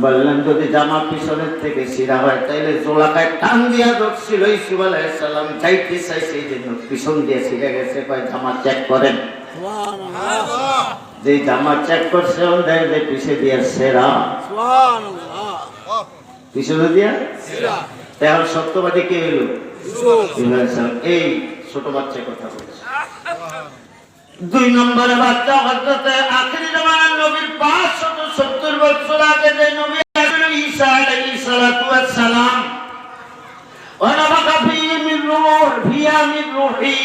বললেন যদি জামা পিছনের থেকে ছিঁড়া হয় তাইলে জোলাকায় টান দিয়া ধরছিল ইউসুফ আলাইহিস সালাম, যাইতে চাইছে এই জন্য পিছন দিয়ে ছিঁড়ে গেছে। কয় জামা চেক করেন। যে জামা চেক করছে দেখে যে পিছে দিয়া ছেঁড়া, পিছনে দিয়া এখন সত্যবাদী কে হইল? এই ছোট বাচ্চা কথা বলছে। 2 নম্বরে বাচ্চা হযরতে আখিরি জামানার নবীর 570 বছর আগে যে নবী আসলেন ঈসা আলাইহিস সালাতু ওয়াস সালাম, ওয়া নাফাখা ফীহি মির রূহি,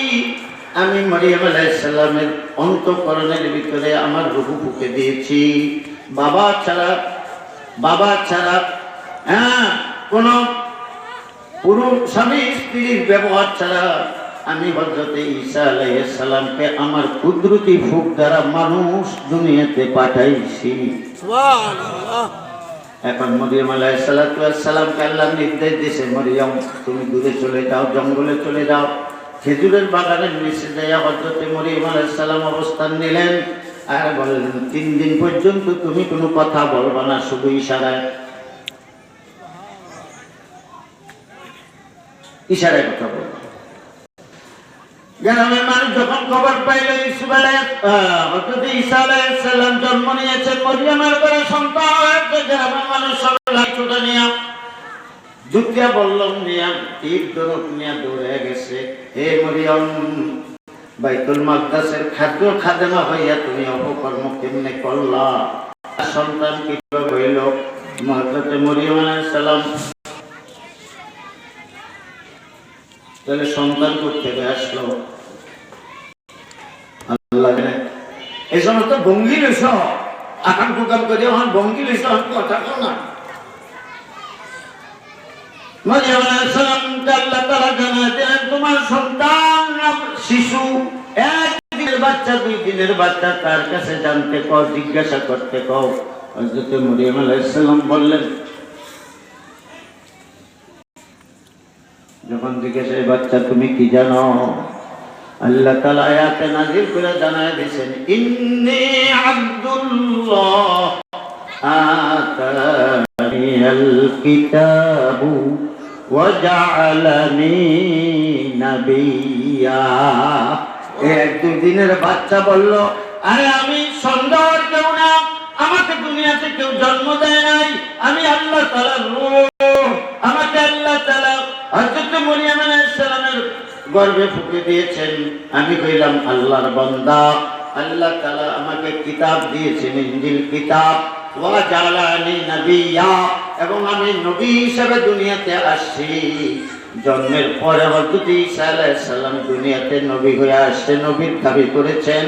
আমি মরিয়ম আলাইহিস সালামের অন্তঃকরণের ভিতরে আমার রূহ ফুঁকে দিয়েছি। বাবা ছাড়া কোন পুরুষ স্বামী স্ত্রীর ব্যবহার ছাড়া আমি হযরতে ঈসা আলাইহিস সালামকে আমার কুদরতি ফুঁক দ্বারা মানুষ দুনিয়াতে পাঠাইছি। সুবহানাল্লাহ। এখন মরিয়ম আলাইহিস সালাতু ওয়াস সালামকে আল্লাহ নির্দেশ দিয়েছে, মরিয়ম তুমি দূরে চলে যাও, জঙ্গলে চলে যাও। খেজুরের বাগানের নিচে যাইয়া হযরতে মরিয়ম আলাইহিস সালাম অবস্থান নিলেন আর বললেন 3 দিন পর্যন্ত তুমি কোনো কথা বলবা না, শুধু ইশারায় কথা বলবা। গ্রামের মানুষ যখন খবর পাইল ইউসুফ হযরতে ঈসা আলাইহিস সালাম জন্ম নিয়েছেন, মরিয়মের ঘরে সন্তান হয়েছে, গ্রামের মানুষ সব লাঠিটা নিয়ে যুদ্ধে বললাম নিয়ে তীর ধনুক নিয়ে দৌড়ে গেছে। হে মরিয়ম, বাইতুল মাকদাসের খাদ্য খাদেমা হইয়া তুমি অপকর্ম কেমনে করলা? সন্তান কিভাবে হইল? হযরতে মরিয়ম আলাইহিস সালাম তাহলে সন্তান কোথেকে আসলো? আল্লাহ জানে। এই সমস্ত ভঙ্গি লইছ, আকাম কুকাম করে এখন ভঙ্গি লইছ, কথা কও না। মরিয়ম আলাইহিস সালামকে আল্লাহ তাআলা জানায় দিলেন তোমার সন্তান শিশু, 1 দিনের বাচ্চা 2 দিনের বাচ্চা, তার কাছে জানতে কও, জিজ্ঞাসা করতে কও। হযরতে মরিয়ম আলাইহিস সালাম বললেন, যখন জিজ্ঞাসা বাচ্চা তুমি কি জানো, আল্লাহ তাআলা আয়াতে নাযিল করে জানায় দিয়েছেন ইন্নী আব্দুল্লাহ আতানিয়াল কিতাবু ওয়া জাআলানি নাবিয়্যা। 1-2 দিনের বাচ্চা বলল, আরে আমি সন্দেহের কেউ না, আমাকে দুনিয়াতে কেউ জন্ম দেয় নাই, আমি আল্লাহ তাআলার রূহ, আমাকে আল্লাহ তাআলা হযরতে মরিয়ম আলাইহিস সালামের গর্ভে ফুঁকে দিয়েছেন, আমি কইলাম আল্লাহর বান্দা। আল্লাহ তাআলা আমাকে কিতাব দিয়েছেন, ইনজিল কিতাব, ওয়া জালানি নাবিয়্যা, এবং আমি নবী হিসেবে দুনিয়াতে আসছি। জন্মের পরে হযরত ঈসা আলাইহিস সালাম দুনিয়াতে নবী হয়ে আসছে, নবীর দাবি করেছেন।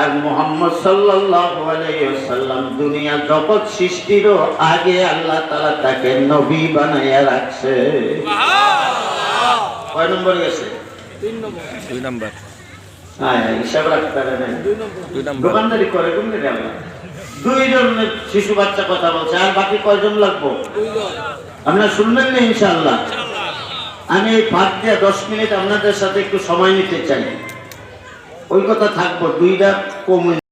আর মুহাম্মদ সাল্লাল্লাহু আলাইহি ওয়াসাল্লাম দুনিয়া জগৎ সৃষ্টির আগে আল্লাহ তাআলা তাকে নবী বানায়া রাখছে। সুবহানাল্লাহ। কয় নম্বর গেছে? 2 নম্বর। হ্যাঁ, হিসাব রাখতে পারে না। 2 নম্বর দোকানদারি করে কোনটা দেব? 2 জন শিশু বাচ্চা কথা বলছে, আর বাকি কয়জন লাগবে? 2 জন। আপনারা শুনবেন না ইনশাআল্লাহ? আমি এই ফাঁক দিয়ে 10 মিনিট আপনাদের সাথে একটু সময় নিতে চাই। ওই কথা থাকবো, 2টা কম